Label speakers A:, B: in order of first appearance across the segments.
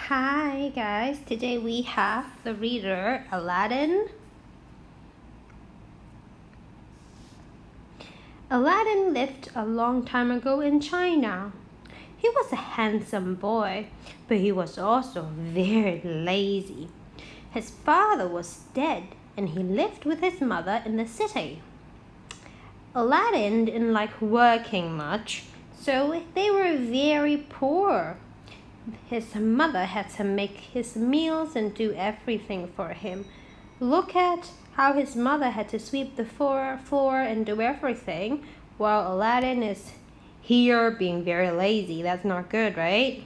A: Hi guys, today we have the reader Aladdin. Aladdin lived a long time ago in China. He was a handsome boy, but he was also very lazy. His father was dead and he lived with his mother in the city. Aladdin didn't like working much, so they were very poor. His mother had to make his meals and do everything for him. Look at how his mother had to sweep the floor and do everything, while Aladdin is here being very lazy. That's not good, right?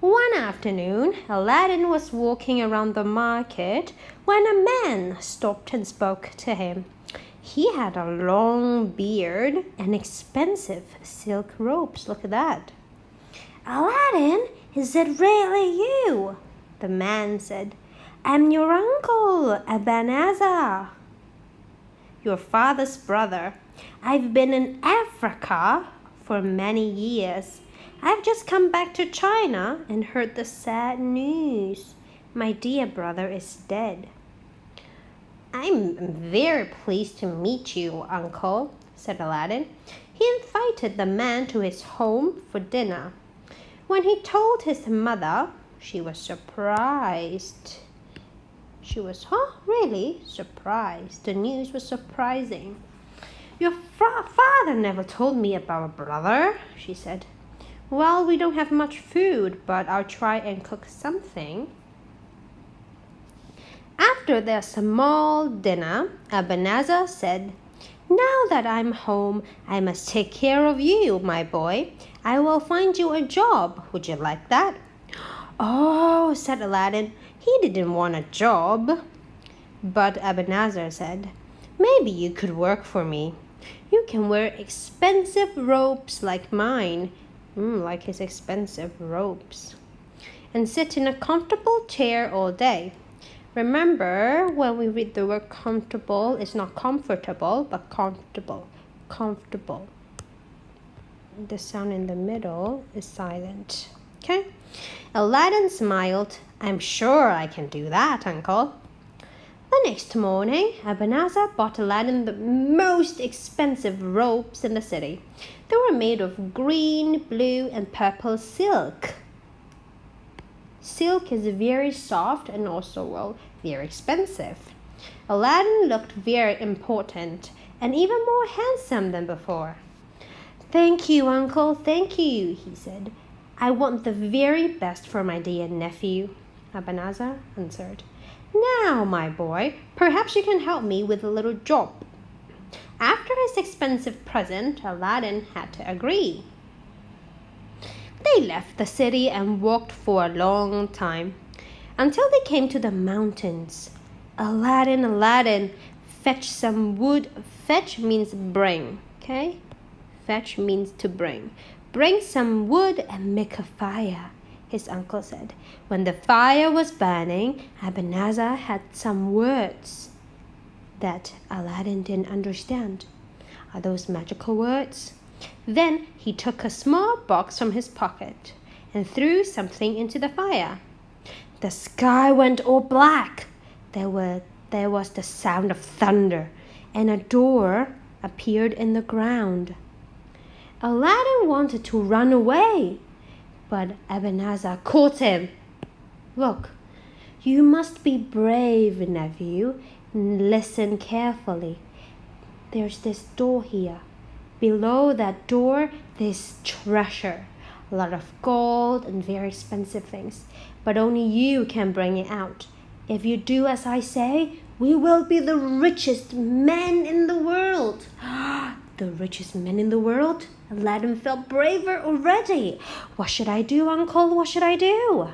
A: One afternoon, Aladdin was walking around the market when a man stopped and spoke to him. He had a long beard and expensive silk robes. Look at that. "Aladdin, is it really you?" the man said. "I'm your uncle, Ebenezer, your father's brother. I've been in Africa for many years. I've just come back to China and heard the sad news. My dear brother is dead." "I'm very pleased to meet you, uncle," said Aladdin. He invited the man to his home for dinner. When he told his mother, she was surprised. She was, really surprised. The news was surprising. "Your father never told me about a brother," she said. "Well, we don't have much food, but I'll try and cook something." After their small dinner, Ebenezer said, "Now that I'm home, I must take care of you, my boy. I will find you a job. Would you like that?" "Oh," said Aladdin. He didn't want a job. But Ebenezer said, "Maybe you could work for me. You can wear expensive robes like mine," like his expensive robes, "and sit in a comfortable chair all day." Remember, when we read the word comfortable, it's not comfortable, but comfortable. Comfortable. The sound in the middle is silent. Okay? Aladdin smiled. "I'm sure I can do that, uncle." The next morning, Ebenezer bought Aladdin the most expensive robes in the city. They were made of green, blue, and purple silk. Silk is very soft and also, very expensive. Aladdin looked very important and even more handsome than before. "Thank you, uncle, thank you," he said. "I want the very best for my dear nephew," Ebenezer answered. "Now, my boy, perhaps you can help me with a little job." After his expensive present, Aladdin had to agree. They left the city and walked for a long time, until they came to the mountains. "Aladdin, Aladdin, fetch some wood." Fetch means bring, okay? Fetch means to bring. "Bring some wood and make a fire," his uncle said. When the fire was burning, Ebenezer had some words that Aladdin didn't understand. Are those magical words? Then he took a small box from his pocket and threw something into the fire. The sky went all black. There was the sound of thunder, and a door appeared in the ground. Aladdin wanted to run away, but Ebenezer caught him. "Look, you must be brave, nephew. Listen carefully. There's this door here. Below that door, there's treasure, a lot of gold and very expensive things, but only you can bring it out. If you do as I say, we will be the richest men in the world." The richest men in the world? Aladdin felt braver already. "What should I do, uncle? What should I do?"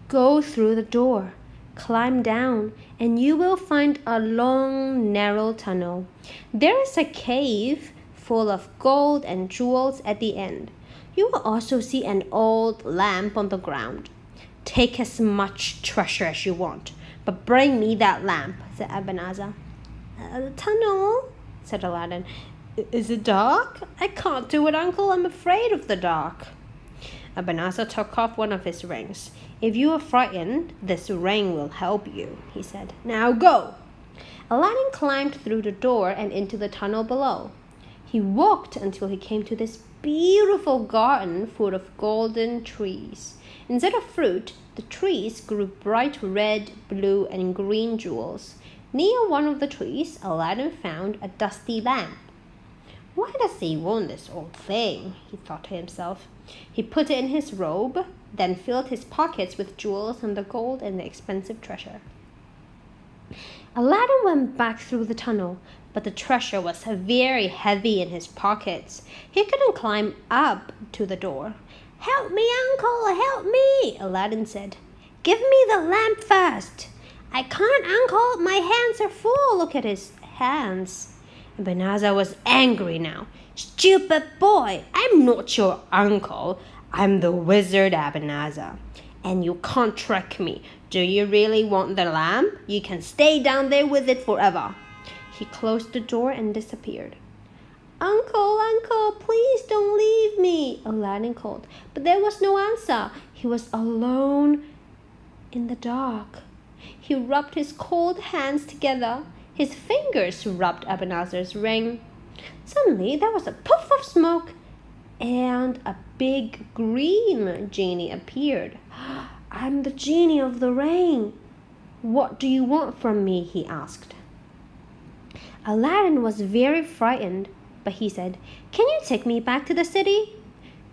A: "Go through the door. Climb down, and you will find a long, narrow tunnel. There is a cave full of gold and jewels at the end. You will also see an old lamp on the ground. Take as much treasure as you want, but bring me that lamp," said Ebenezer. "The tunnel," said Aladdin. "Is it dark? I can't do it, uncle. I'm afraid of the dark." Ebenezer took off one of his rings. "If you are frightened, this ring will help you," he said. "Now go!" Aladdin climbed through the door and into the tunnel below. He walked until he came to this beautiful garden full of golden trees. Instead of fruit, the trees grew bright red, blue, and green jewels. Near one of the trees, Aladdin found a dusty lamp. "Why does he want this old thing?" he thought to himself. He put it in his robe, then filled his pockets with jewels and the gold and the expensive treasure. Aladdin went back through the tunnel, but the treasure was very heavy in his pockets. He couldn't climb up to the door. "Help me, uncle, help me," Aladdin said. "Give me the lamp first." "I can't, uncle, my hands are full." Look at his hands. Ebenezer was angry now. "Stupid boy, I'm not your uncle. I'm the wizard Ebenezer, and you can't trick me. Do you really want the lamp? You can stay down there with it forever." He closed the door and disappeared. "Uncle, uncle, please don't leave me," Aladdin called. But there was no answer. He was alone in the dark. He rubbed his cold hands together. His fingers rubbed Ebenezer's ring. Suddenly there was a puff of smoke, and a big green genie appeared. "I'm the genie of the rain. What do you want from me?" he asked. Aladdin was very frightened, but he said, "Can you take me back to the city?"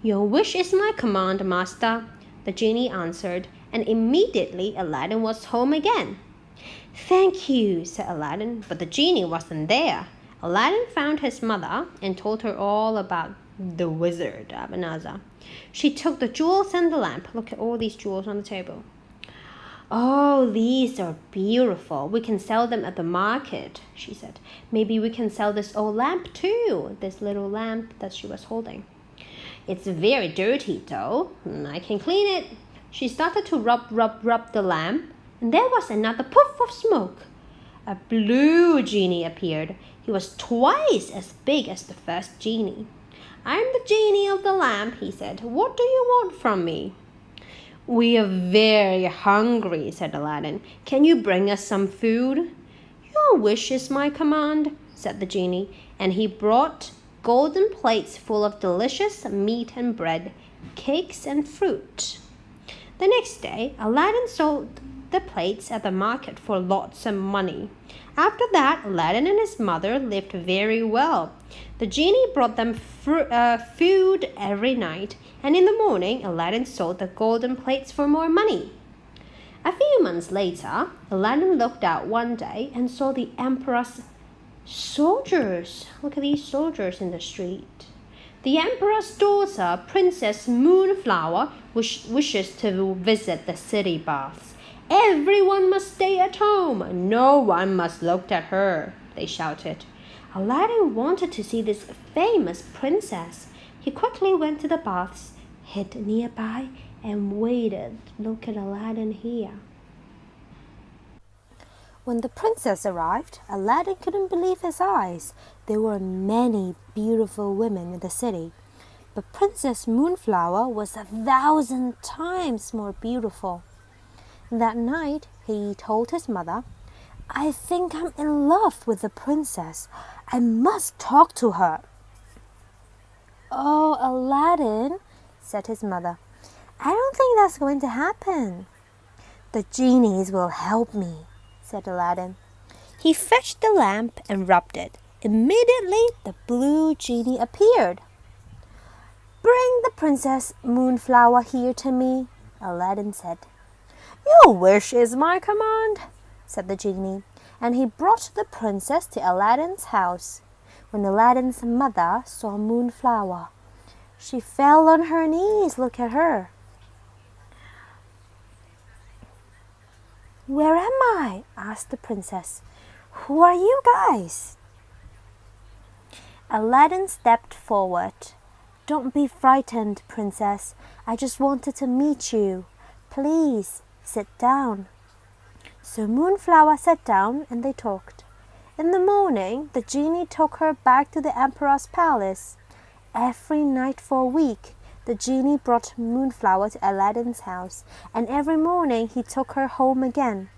A: "Your wish is my command, master," the genie answered, and immediately Aladdin was home again. "Thank you," said Aladdin, but the genie wasn't there. Aladdin found his mother and told her all about the wizard Ebenezer. She took the jewels and the lamp. Look at all these jewels on the table. "Oh, these are beautiful. We can sell them at the market," she said. "Maybe we can sell this old lamp too," this little lamp that she was holding. "It's very dirty though. I can clean it." She started to rub the lamp, and there was another puff of smoke. A blue genie appeared. He was twice as big as the first genie. "I'm the genie of the lamp," he said. "What do you want from me?" "We are very hungry," said Aladdin. "Can you bring us some food?" "Your wish is my command," said the genie, and he brought golden plates full of delicious meat and bread, cakes and fruit. The next day, Aladdin sold the plates at the market for lots of money. After that, Aladdin and his mother lived very well. The genie brought them food every night, and in the morning, Aladdin sold the golden plates for more money. A few months later, Aladdin looked out one day and saw the emperor's soldiers. Look at these soldiers in the street. The emperor's daughter, Princess Moonflower, wishes to visit the city baths. "Everyone must stay at home. No one must look at her," they shouted. Aladdin wanted to see this famous princess. He quickly went to the baths, hid nearby, and waited. Look at Aladdin here. When the princess arrived, Aladdin couldn't believe his eyes. There were many beautiful women in the city, but Princess Moonflower was 1,000 times more beautiful. That night, he told his mother, "I think I'm in love with the princess. I must talk to her." "Oh, Aladdin," said his mother, "I don't think that's going to happen." "The genies will help me," said Aladdin. He fetched the lamp and rubbed it. Immediately, the blue genie appeared. "Bring the Princess Moonflower here to me," Aladdin said. "Your wish is my command," said the genie, and he brought the princess to Aladdin's house. When Aladdin's mother saw Moonflower, she fell on her knees. Look at her. "Where am I?" asked the princess. "Who are you guys?" Aladdin stepped forward. "Don't be frightened, princess. I just wanted to meet you. Please sit down." So Moonflower sat down and they talked. In the morning, the genie took her back to the emperor's palace. Every night for a week, the genie brought Moonflower to Aladdin's house, and every morning he took her home again.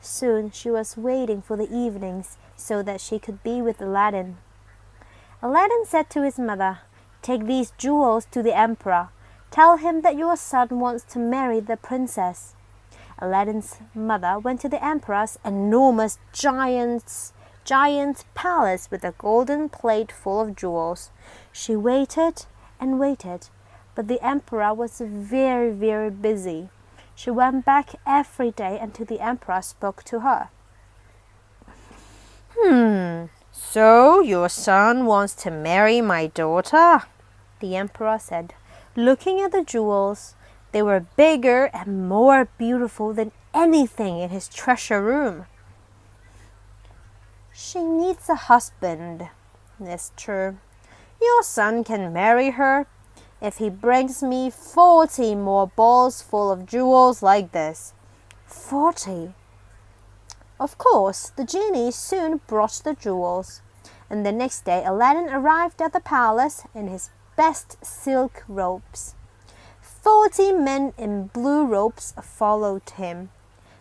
A: Soon she was waiting for the evenings so that she could be with Aladdin. Aladdin said to his mother, "Take these jewels to the emperor. Tell him that your son wants to marry the princess." Aladdin's mother went to the emperor's enormous giant palace with a golden plate full of jewels. She waited and waited, but the emperor was very, very busy. She went back every day until the emperor spoke to her. So your son wants to marry my daughter?" the emperor said, looking at the jewels. They were bigger and more beautiful than anything in his treasure room. "She needs a husband, it's true. Your son can marry her if he brings me 40 more balls full of jewels like this." 40. Of course, the genie soon brought the jewels, and the next day Aladdin arrived at the palace in his best silk robes. 40 men in blue robes followed him.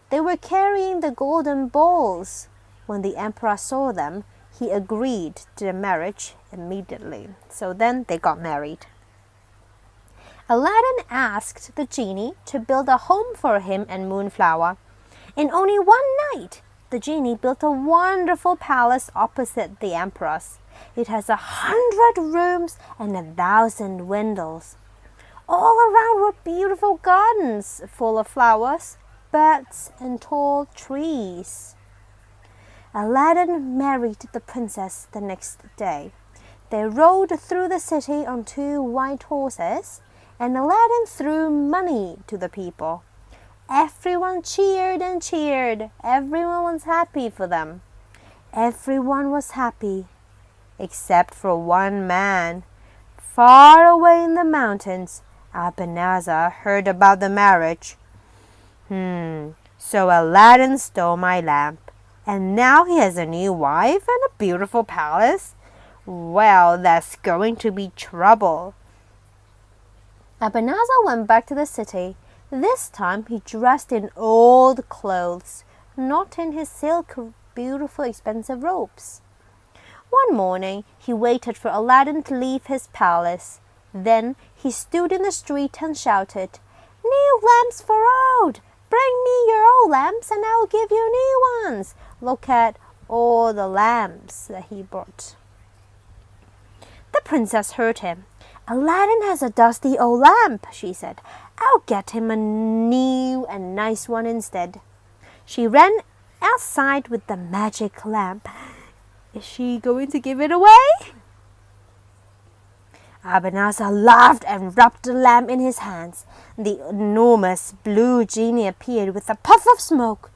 A: They were carrying the golden balls. When the emperor saw them, he agreed to the marriage immediately. So then they got married. Aladdin asked the genie to build a home for him and Moonflower. In only one night, the genie built a wonderful palace opposite the emperor's. It has 100 rooms and 1,000 windows. All around were beautiful gardens full of flowers, birds, and tall trees. Aladdin married the princess the next day. They rode through the city on 2 white horses, and Aladdin threw money to the people. Everyone cheered and cheered. Everyone was happy for them. Everyone was happy, except for one man. Far away in the mountains, Ebenezer heard about the marriage. So Aladdin stole my lamp, and now he has a new wife and a beautiful palace? Well, that's going to be trouble. Ebenezer went back to the city. This time he dressed in old clothes, not in his silk, beautiful, expensive robes. One morning he waited for Aladdin to leave his palace. Then he stood in the street and shouted, "New lamps for old! Bring me your old lamps and I'll give you new ones. Look at all the lamps that he brought." The princess heard him. "Aladdin has a dusty old lamp," she said. "I'll get him a new and nice one instead." She ran outside with the magic lamp. Is she going to give it away? Ebenezer laughed and rubbed the lamp in his hands. The enormous blue genie appeared with a puff of smoke.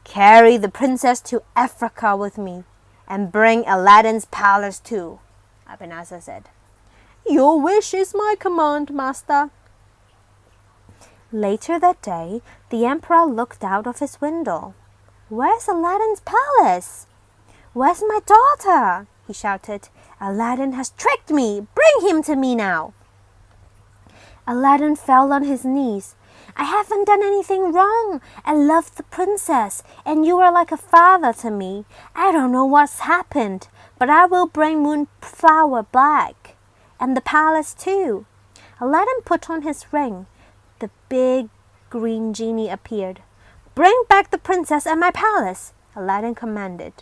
A: "Carry the princess to Africa with me, and bring Aladdin's palace too," Ebenezer said. "Your wish is my command, master." Later that day, the emperor looked out of his window. "Where's Aladdin's palace? Where's my daughter?" he shouted. "Aladdin has tricked me. Bring him to me now." Aladdin fell on his knees. "I haven't done anything wrong. I love the princess, and you are like a father to me. I don't know what's happened, but I will bring Moonflower back, and the palace too." Aladdin put on his ring. The big green genie appeared. "Bring back the princess and my palace," Aladdin commanded.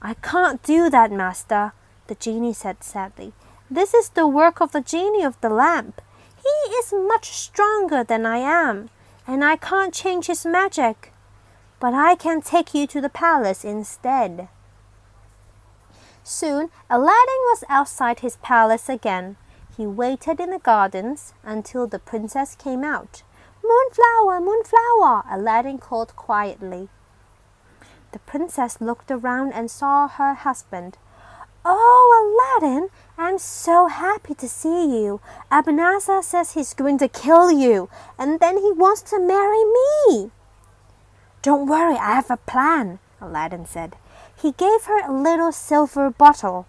A: "I can't do that, master," the genie said sadly. "This is the work of the genie of the lamp. He is much stronger than I am, and I can't change his magic. But I can take you to the palace instead." Soon, Aladdin was outside his palace again. He waited in the gardens until the princess came out. "Moonflower, Moonflower," Aladdin called quietly. The princess looked around and saw her husband. "Oh, Aladdin, I'm so happy to see you. Ebenezer says he's going to kill you, and then he wants to marry me." "Don't worry, I have a plan," Aladdin said. He gave her a little silver bottle.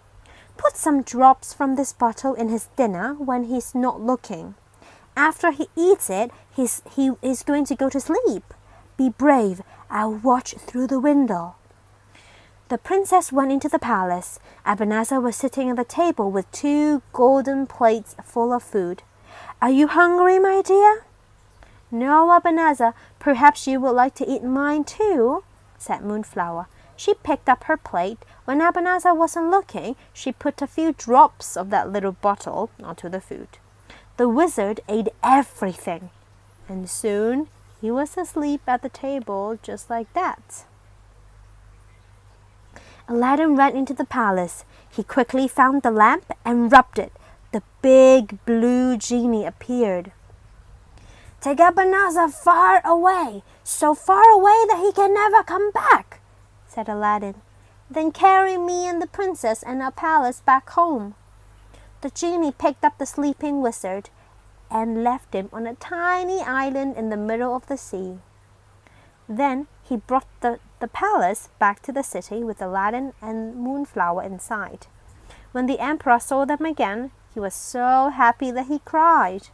A: put some drops from this bottle in his dinner when he's not looking. After he eats it, he is going to go to sleep. Be brave. I'll watch through the window." The princess went into the palace. Ebenezer was sitting at the table with 2 golden plates full of food. "Are you hungry, my dear?" "No, Ebenezer. Perhaps you would like to eat mine too," said Moonflower. She picked up her plate. When Ebenezer wasn't looking, she put a few drops of that little bottle onto the food. The wizard ate everything, and soon he was asleep at the table just like that. Aladdin ran into the palace. He quickly found the lamp and rubbed it. The big blue genie appeared. "Take Ebenezer far away, so far away that he can never come back," said Aladdin. "Then carry me and the princess and our palace back home." The genie picked up the sleeping wizard and left him on a tiny island in the middle of the sea. Then he brought the palace back to the city with Aladdin and Moonflower inside. When the emperor saw them again, he was so happy that he cried.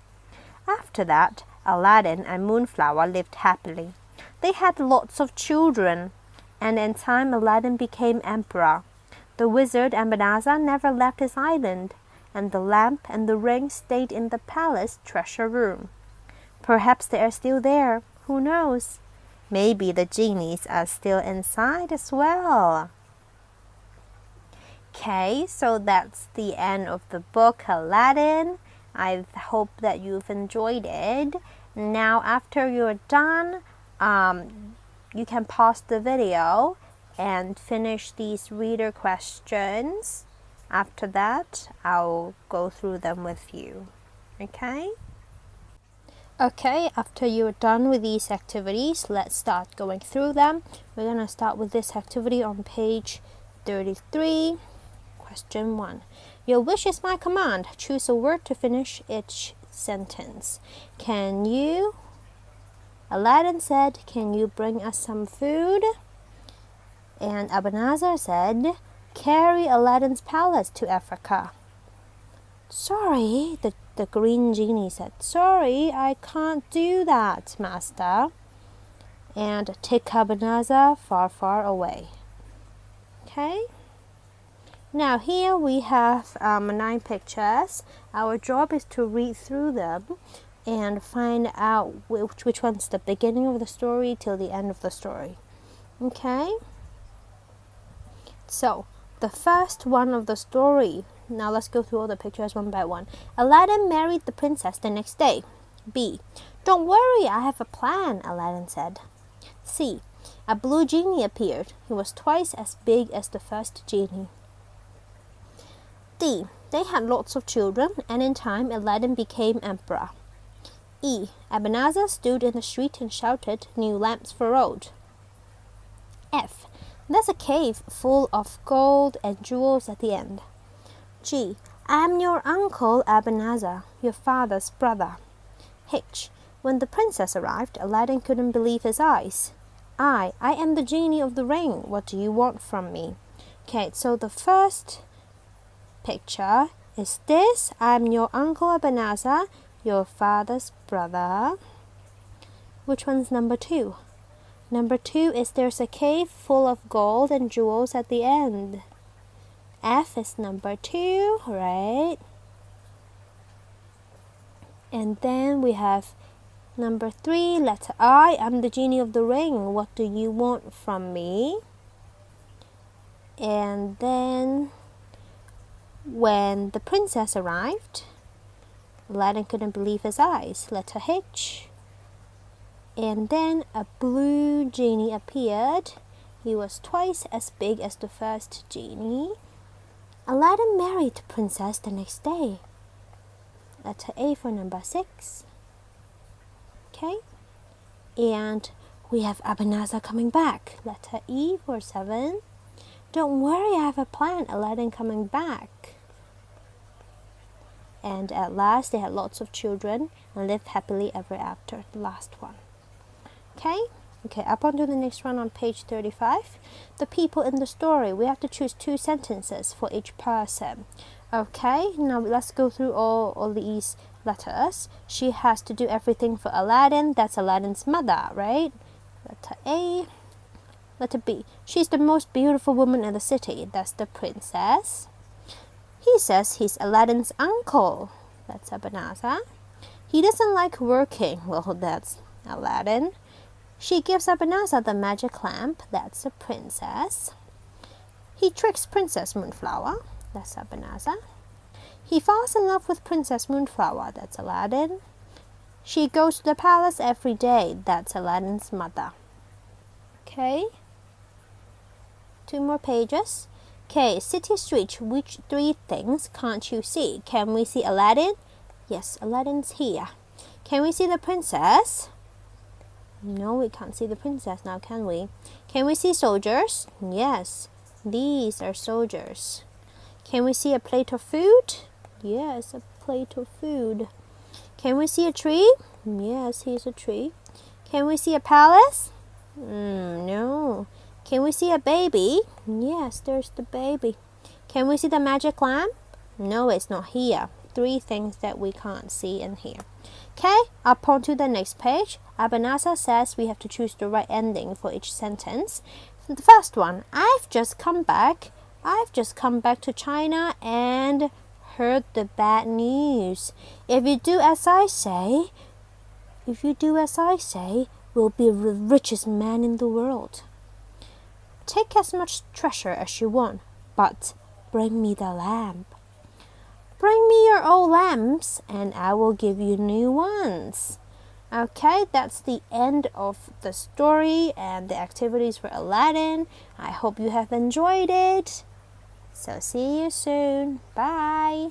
A: After that, Aladdin and Moonflower lived happily. They had lots of children, and in time Aladdin became emperor. The wizard Ebenezer never left his island, and the lamp and the ring stayed in the palace treasure room. Perhaps they are still there. Who knows? Maybe the genies are still inside as well. Okay, so that's the end of the book Aladdin. I hope that you've enjoyed it. Now, after you're done, you can pause the video and finish these reader questions. After that, I'll go through them with you. Okay? Okay, after you're done with these activities, let's start going through them. We're going to start with this activity on page 33. Question 1. Your wish is my command. Choose a word to finish each sentence. Can you? Aladdin said, "Can you bring us some food?" And Ebenezer said, "Carry Aladdin's palace to Africa." "Sorry," the green genie said. "Sorry, I can't do that, master." And take Ebenezer far, far away. Okay? Now here we have 9 pictures. Our job is to read through them and find out which one's the beginning of the story till the end of the story. Okay? So, the first one of the story. Now let's go through all the pictures one by one. Aladdin married the princess the next day. B. Don't worry, I have a plan, Aladdin said. C. A blue genie appeared. He was twice as big as the first genie. D. They had lots of children, and in time Aladdin became emperor. E. Ebenezer stood in the street and shouted, "New lamps for road." F. There's a cave full of gold and jewels at the end. G. I'm your uncle Ebenezer, your father's brother. H. When the princess arrived, Aladdin couldn't believe his eyes. I am the genie of the ring. What do you want from me? Okay, so the first picture is this. I'm your uncle Ebenezer, your father's brother. Which one's number 2? Number 2 is there's a cave full of gold and jewels at the end. F is number 2, right? And then we have number 3, letter I. I'm the genie of the ring. What do you want from me? And then when the princess arrived, Aladdin couldn't believe his eyes. Letter H. And then a blue genie appeared. He was twice as big as the first genie. Aladdin married the princess the next day. Letter A for number 6. Okay. And we have Ebenezer coming back. Letter E for 7. Don't worry, I have a plan. Aladdin coming back. And at last they had lots of children and lived happily ever after. The last one. Okay, Okay, up onto the next one on page 35. The people in the story. We have to choose 2 sentences for each person. Okay, now let's go through all these letters. She has to do everything for Aladdin. That's Aladdin's mother, right? Letter A. Letter B. She's the most beautiful woman in the city. That's the princess. He says he's Aladdin's uncle. That's Abanazar. He doesn't like working. Well, that's Aladdin. She gives Abanazar the magic lamp. That's the princess. He tricks Princess Moonflower. That's Abanazar. He falls in love with Princess Moonflower. That's Aladdin. She goes to the palace every day. That's Aladdin's mother. Okay. 2 more pages. Okay, city street. Which 3 things can't you see? Can we see Aladdin? Yes, Aladdin's here. Can we see the princess? No, we can't see the princess now, can we? Can we see soldiers? Yes, these are soldiers. Can we see a plate of food? Yes, a plate of food. Can we see a tree? Yes, here's a tree. Can we see a palace? No. Can we see a baby? Yes, there's the baby. Can we see the magic lamp? No, it's not here. 3 things that we can't see in here. Okay, up onto the next page. Abanazar says we have to choose the right ending for each sentence. The first one, I've just come back to China and heard the bad news. If you do as I say, we'll be the richest man in the world. Take as much treasure as you want, but bring me the lamp. Bring me your old lamps, and I will give you new ones. Okay, that's the end of the story and the activities for Aladdin. I hope you have enjoyed it. So see you soon. Bye.